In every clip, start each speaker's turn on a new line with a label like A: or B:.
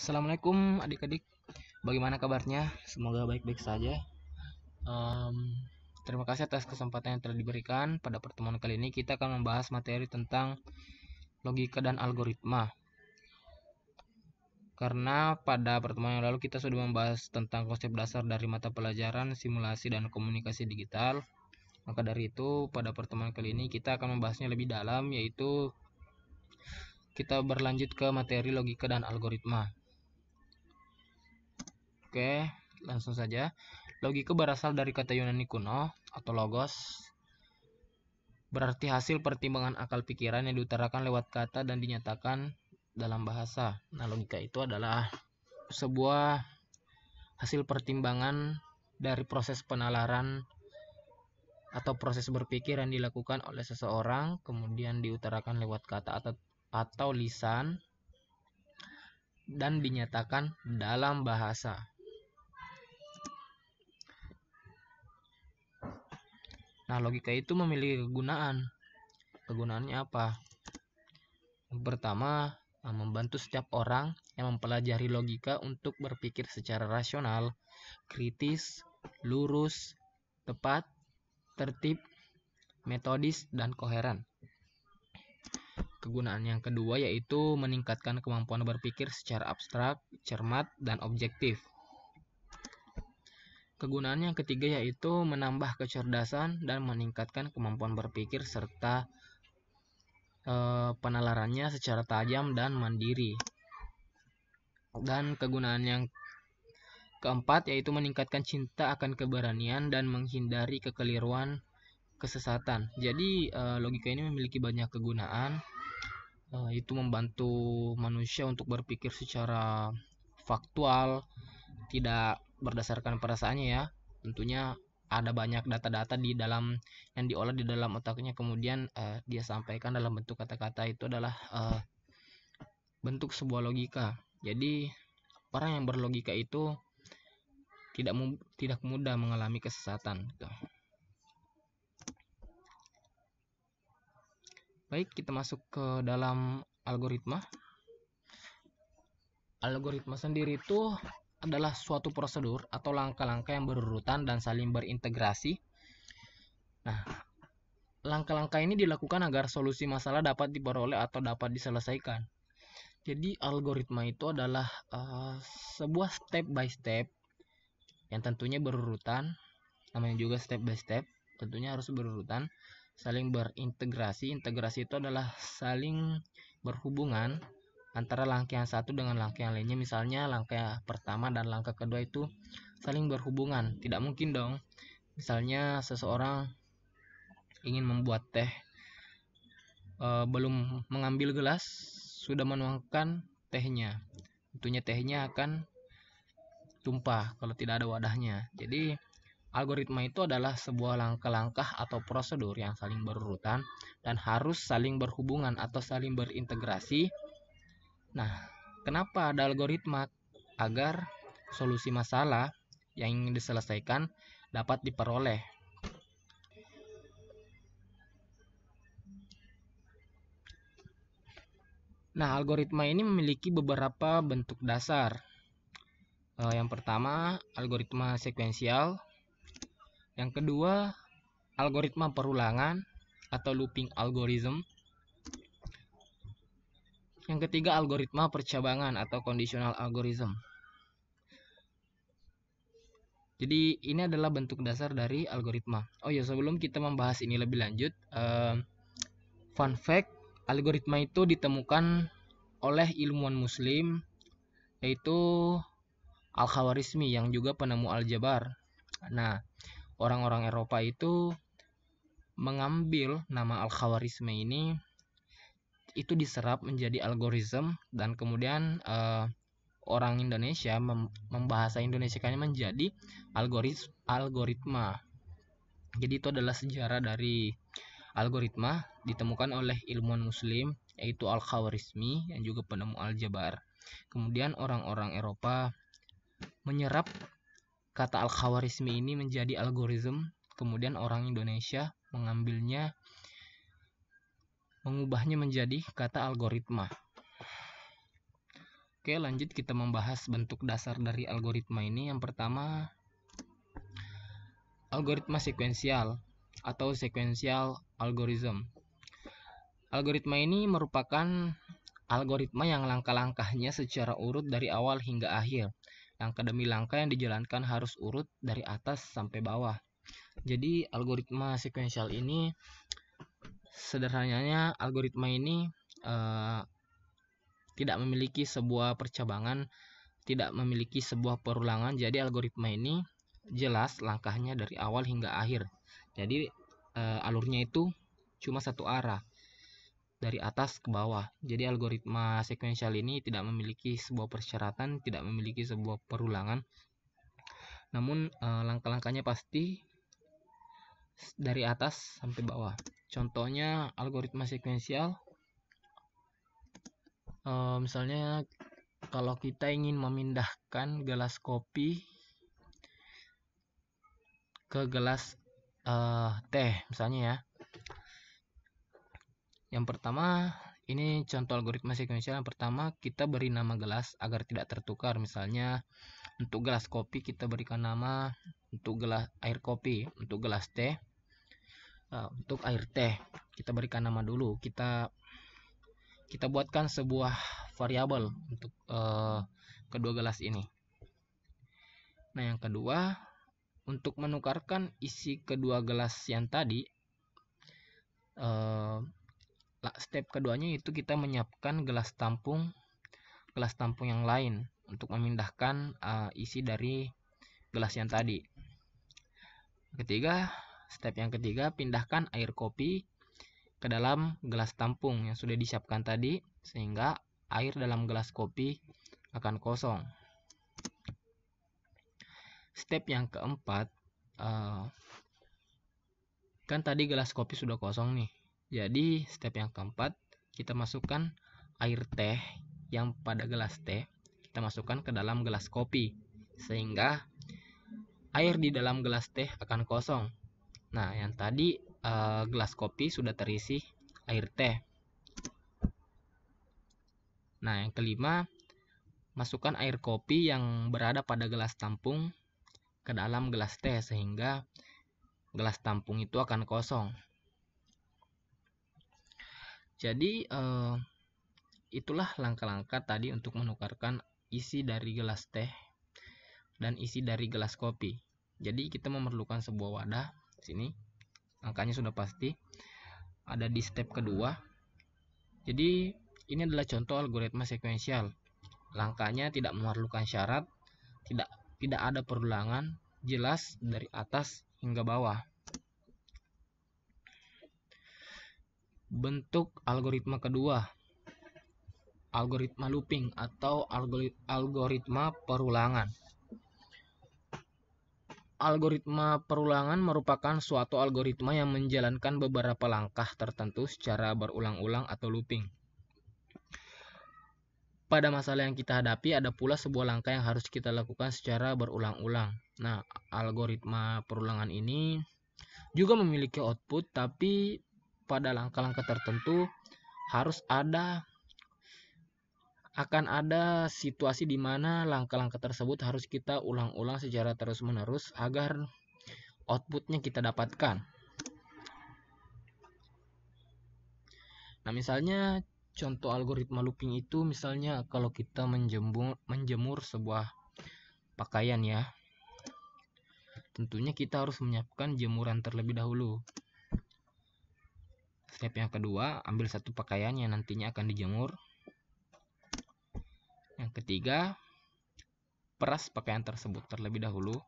A: Assalamualaikum adik-adik, bagaimana kabarnya? Semoga baik-baik saja. Em, Terima kasih atas kesempatan yang telah diberikan. Pada pertemuan kali ini kita akan membahas materi tentang logika dan algoritma. Karena pada pertemuan yang lalu kita sudah membahas tentang konsep dasar dari mata pelajaran simulasi dan komunikasi digital. Maka dari itu pada pertemuan kali ini kita akan membahasnya lebih dalam, yaitu kita berlanjut ke materi logika dan algoritma. Oke, langsung saja. Logika berasal dari kata Yunani kuno atau logos, berarti hasil pertimbangan akal pikiran yang diutarakan lewat kata dan dinyatakan dalam bahasa. Nah, logika itu adalah sebuah hasil pertimbangan dari proses penalaran atau proses berpikir yang dilakukan oleh seseorang, kemudian diutarakan lewat kata atau lisan dan dinyatakan dalam bahasa. Nah, logika itu memiliki kegunaan. Kegunaannya apa? Yang pertama, membantu setiap orang yang mempelajari logika untuk berpikir secara rasional, kritis, lurus, tepat, tertib, metodis, dan koheren. Kegunaan yang kedua yaitu meningkatkan kemampuan berpikir secara abstrak, cermat, dan objektif. Kegunaan yang ketiga yaitu menambah kecerdasan dan meningkatkan kemampuan berpikir serta penalarannya secara tajam dan mandiri. Dan kegunaan yang keempat yaitu meningkatkan cinta akan keberanian dan menghindari kekeliruan, kesesatan. Jadi logika ini memiliki banyak kegunaan. Itu membantu manusia untuk berpikir secara faktual, tidak berdasarkan perasaannya ya. Tentunya ada banyak data-data di dalam yang diolah di dalam otaknya, kemudian dia sampaikan dalam bentuk kata-kata. Itu adalah bentuk sebuah logika. Jadi orang yang berlogika itu tidak mudah mengalami kesesatan. Baik, kita masuk ke dalam algoritma. Algoritma sendiri itu adalah suatu prosedur atau langkah-langkah yang berurutan dan saling berintegrasi. Nah, langkah-langkah ini dilakukan agar solusi masalah dapat diperoleh atau dapat diselesaikan. Jadi algoritma itu adalah sebuah step by step yang tentunya berurutan. Namanya juga step by step, tentunya harus berurutan, saling berintegrasi. Integrasi itu adalah saling berhubungan antara langkah yang satu dengan langkah yang lainnya. Misalnya langkah pertama dan langkah kedua itu saling berhubungan. Tidak mungkin dong misalnya seseorang ingin membuat teh, belum mengambil gelas sudah menuangkan tehnya. Tentunya tehnya akan tumpah kalau tidak ada wadahnya. Jadi algoritma itu adalah sebuah langkah-langkah atau prosedur yang saling berurutan dan harus saling berhubungan atau saling berintegrasi. Nah, kenapa ada algoritma? Agar solusi masalah yang ingin diselesaikan dapat diperoleh. Nah, algoritma ini memiliki beberapa bentuk dasar. Yang pertama, algoritma sekuensial. Yang kedua, algoritma perulangan atau looping algorithm. Yang ketiga, algoritma percabangan atau conditional algorithm. Jadi ini adalah bentuk dasar dari algoritma. Oh ya, sebelum kita membahas ini lebih lanjut, fun fact, algoritma itu ditemukan oleh ilmuwan muslim, yaitu Al-Khawarizmi yang juga penemu aljabar. Nah, orang-orang Eropa itu mengambil nama Al-Khawarizmi ini, itu diserap menjadi algoritma, dan kemudian orang Indonesia membahasa Indonesiakannya menjadi algoritma. Jadi itu adalah sejarah dari algoritma, ditemukan oleh ilmuwan muslim yaitu Al-Khawarizmi yang juga penemu aljabar. Kemudian orang-orang Eropa menyerap kata Al-Khawarizmi ini menjadi algoritma, kemudian orang Indonesia mengambilnya, mengubahnya menjadi kata algoritma. Oke, lanjut kita membahas bentuk dasar dari algoritma ini. Yang pertama, algoritma sekuensial atau sequential algorithm. Algoritma ini merupakan algoritma yang langkah-langkahnya secara urut dari awal hingga akhir. Langkah demi langkah yang dijalankan harus urut dari atas sampai bawah. Jadi algoritma sekuensial ini sederhananya algoritma ini tidak memiliki sebuah percabangan, tidak memiliki sebuah perulangan. Jadi algoritma ini jelas langkahnya dari awal hingga akhir. Jadi alurnya itu cuma satu arah, dari atas ke bawah. Jadi algoritma sekuensial ini tidak memiliki sebuah persyaratan, tidak memiliki sebuah perulangan. Namun langkah-langkahnya pasti dari atas sampai bawah. Contohnya algoritma sekuensial, misalnya kalau kita ingin memindahkan gelas kopi ke gelas teh misalnya ya. Yang pertama, ini contoh algoritma sekuensial. Yang pertama, kita beri nama gelas agar tidak tertukar. Misalnya untuk gelas kopi kita berikan nama untuk gelas air kopi, untuk gelas teh, untuk air teh kita berikan nama dulu. Kita buatkan sebuah variabel untuk kedua gelas ini. Nah, yang kedua, untuk menukarkan isi kedua gelas yang tadi, step keduanya itu kita menyiapkan gelas tampung yang lain untuk memindahkan isi dari gelas yang tadi. Step yang ketiga, pindahkan air kopi ke dalam gelas tampung yang sudah disiapkan tadi, sehingga air dalam gelas kopi akan kosong. Step yang keempat, kan tadi gelas kopi sudah kosong nih. Jadi step yang keempat, kita masukkan air teh yang pada gelas teh, kita masukkan ke dalam gelas kopi, sehingga air di dalam gelas teh akan kosong. Nah, yang tadi gelas kopi sudah terisi air teh. Nah, yang kelima, masukkan air kopi yang berada pada gelas tampung ke dalam gelas teh, sehingga gelas tampung itu akan kosong. Jadi itulah langkah-langkah tadi untuk menukarkan isi dari gelas teh dan isi dari gelas kopi. Jadi kita memerlukan sebuah wadah. Sini angkanya sudah pasti ada di step kedua. Jadi ini adalah contoh algoritma sekuensial. Langkahnya tidak memerlukan syarat, tidak ada perulangan, jelas dari atas hingga bawah. Bentuk algoritma kedua, algoritma looping atau algoritma perulangan. Algoritma perulangan merupakan suatu algoritma yang menjalankan beberapa langkah tertentu secara berulang-ulang atau looping. Pada masalah yang kita hadapi, ada pula sebuah langkah yang harus kita lakukan secara berulang-ulang. Nah, algoritma perulangan ini juga memiliki output, tapi pada langkah-langkah tertentu akan ada situasi di mana langkah-langkah tersebut harus kita ulang-ulang secara terus-menerus agar outputnya kita dapatkan. Nah, misalnya contoh algoritma looping itu, misalnya kalau kita menjemur sebuah pakaian ya, tentunya kita harus menyiapkan jemuran terlebih dahulu. Step yang kedua, ambil satu pakaian yang nantinya akan dijemur. Yang ketiga, peras pakaian tersebut terlebih dahulu.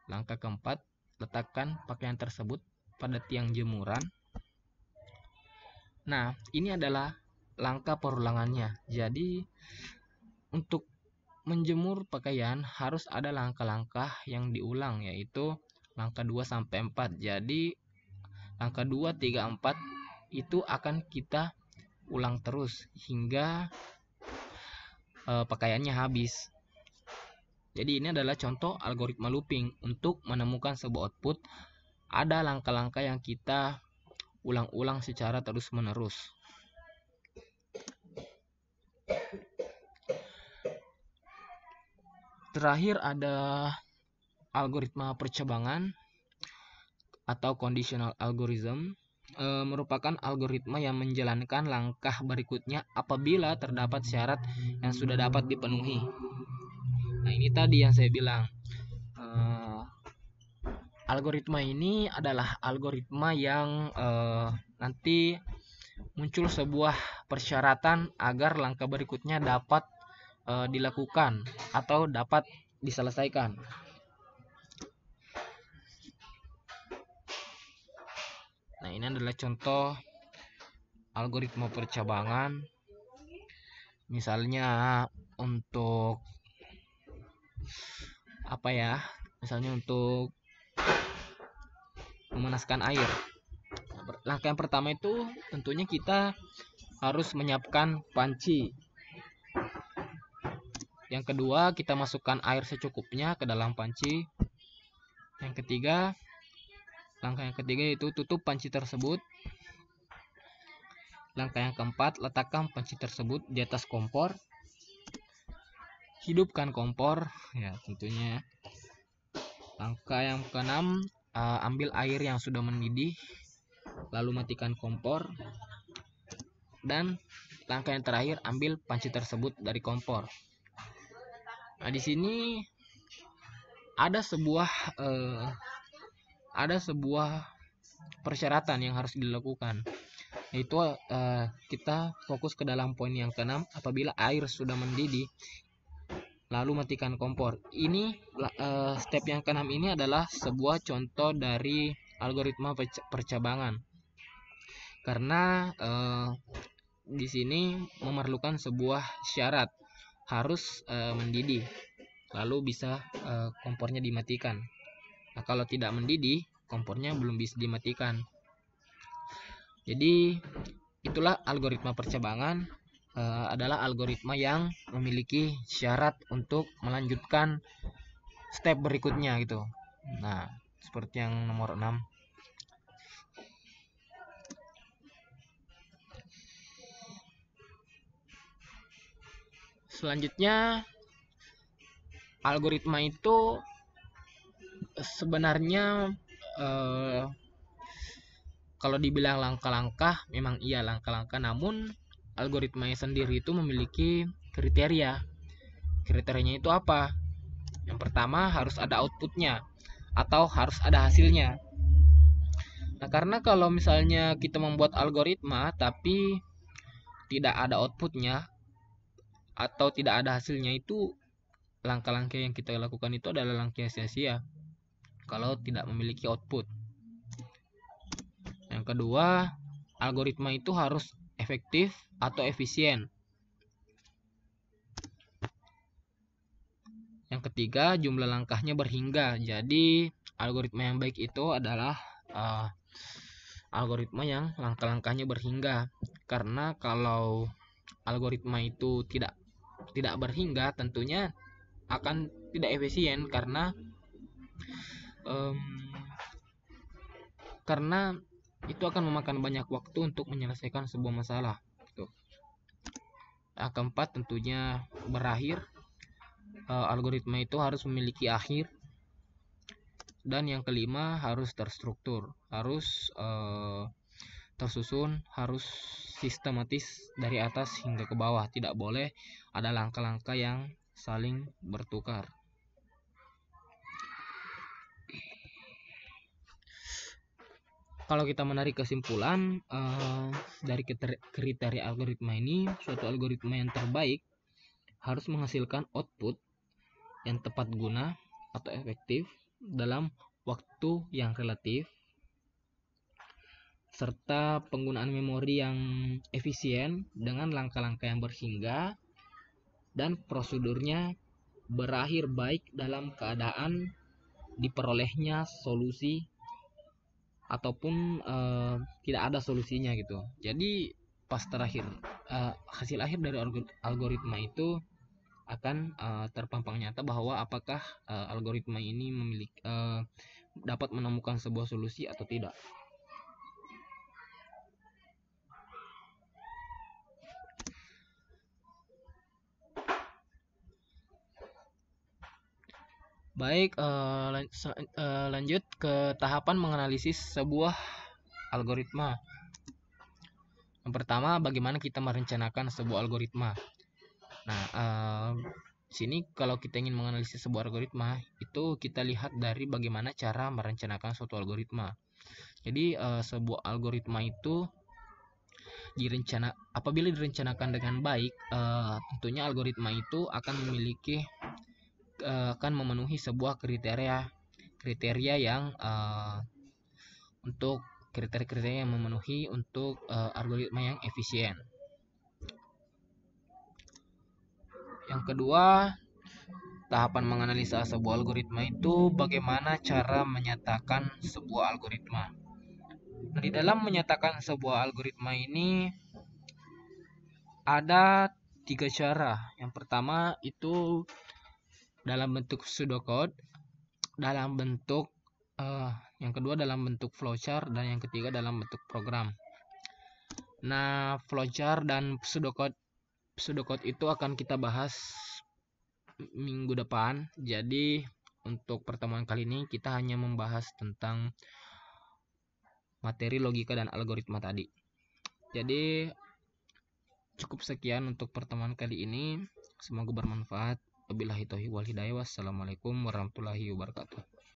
A: Langkah keempat, letakkan pakaian tersebut pada tiang jemuran. Nah, ini adalah langkah perulangannya. Jadi, untuk menjemur pakaian harus ada langkah-langkah yang diulang, yaitu langkah 2 sampai 4. Jadi, langkah 2, 3, 4 itu akan kita ulang terus hingga pakaiannya habis. Jadi ini adalah contoh algoritma looping. Untuk menemukan sebuah output, ada langkah-langkah yang kita ulang-ulang secara terus-menerus. Terakhir ada algoritma percabangan atau conditional algorithm, merupakan algoritma yang menjalankan langkah berikutnya apabila terdapat syarat yang sudah dapat dipenuhi. Nah, ini tadi yang saya bilang, algoritma ini adalah algoritma yang nanti muncul sebuah persyaratan agar langkah berikutnya dapat dilakukan atau dapat diselesaikan. Nah, ini adalah contoh algoritma percabangan. Misalnya untuk apa ya? Misalnya untuk memanaskan air. Langkah yang pertama itu tentunya kita harus menyiapkan panci. Yang kedua, kita masukkan air secukupnya ke dalam panci. Langkah yang ketiga yaitu tutup panci tersebut. Langkah yang keempat, letakkan panci tersebut di atas kompor. Hidupkan kompor, ya tentunya. Langkah yang keenam, ambil air yang sudah mendidih, lalu matikan kompor. Dan langkah yang terakhir, ambil panci tersebut dari kompor. Nah, di sini ada sebuah persyaratan yang harus dilakukan, yaitu kita fokus ke dalam poin yang keenam. Apabila air sudah mendidih, lalu matikan kompor. Ini step yang keenam ini adalah sebuah contoh dari algoritma percabangan, karena di sini memerlukan sebuah syarat harus mendidih, lalu bisa kompornya dimatikan. Nah, kalau tidak mendidih, kompornya belum bisa dimatikan. Jadi itulah algoritma percabangan, adalah algoritma yang memiliki syarat untuk melanjutkan step berikutnya gitu. Nah, seperti yang nomor 6. Selanjutnya, algoritma itu sebenarnya kalau dibilang langkah-langkah, memang iya langkah-langkah, namun algoritmanya sendiri itu memiliki kriteria. Kriterianya itu apa? Yang pertama, harus ada outputnya atau harus ada hasilnya. Nah, karena kalau misalnya kita membuat algoritma tapi tidak ada outputnya atau tidak ada hasilnya, itu langkah-langkah yang kita lakukan itu adalah langkah sia-sia kalau tidak memiliki output. Yang kedua, algoritma itu harus efektif atau efisien. Yang ketiga, jumlah langkahnya berhingga. Jadi, algoritma yang baik itu adalah algoritma yang langkah-langkahnya berhingga. Karena kalau algoritma itu tidak berhingga, tentunya akan tidak efisien, karena itu akan memakan banyak waktu untuk menyelesaikan sebuah masalah. Yang keempat, tentunya berakhir. Algoritma itu harus memiliki akhir. Dan yang kelima, harus terstruktur, harus tersusun, harus sistematis dari atas hingga ke bawah. Tidak boleh ada langkah-langkah yang saling bertukar. Kalau kita menarik kesimpulan dari kriteria algoritma ini, suatu algoritma yang terbaik harus menghasilkan output yang tepat guna atau efektif dalam waktu yang relatif, serta penggunaan memori yang efisien dengan langkah-langkah yang berhingga, dan prosedurnya berakhir baik dalam keadaan diperolehnya solusi ataupun tidak ada solusinya gitu. Jadi pas terakhir hasil akhir dari algoritma itu akan terpampang nyata bahwa apakah algoritma ini memiliki dapat menemukan sebuah solusi atau tidak. Baik, lanjut ke tahapan menganalisis sebuah algoritma. Yang pertama, bagaimana kita merencanakan sebuah algoritma. Nah, sini kalau kita ingin menganalisis sebuah algoritma, itu kita lihat dari bagaimana cara merencanakan suatu algoritma. Jadi, sebuah algoritma itu apabila direncanakan dengan baik, tentunya algoritma itu akan memenuhi sebuah kriteria yang untuk kriteria yang memenuhi untuk algoritma yang efisien. Yang kedua, tahapan menganalisa sebuah algoritma itu bagaimana cara menyatakan sebuah algoritma. Nah, di dalam menyatakan sebuah algoritma ini ada 3 cara. Yang pertama itu dalam bentuk pseudocode, yang kedua dalam bentuk flowchart, dan yang ketiga dalam bentuk program. Nah, flowchart dan pseudocode itu akan kita bahas minggu depan. Jadi untuk pertemuan kali ini kita hanya membahas tentang materi logika dan algoritma tadi. Jadi cukup sekian untuk pertemuan kali ini. Semoga bermanfaat. Wabillahi taufiq wal hidayah. Wassalamualaikum warahmatullahi wabarakatuh.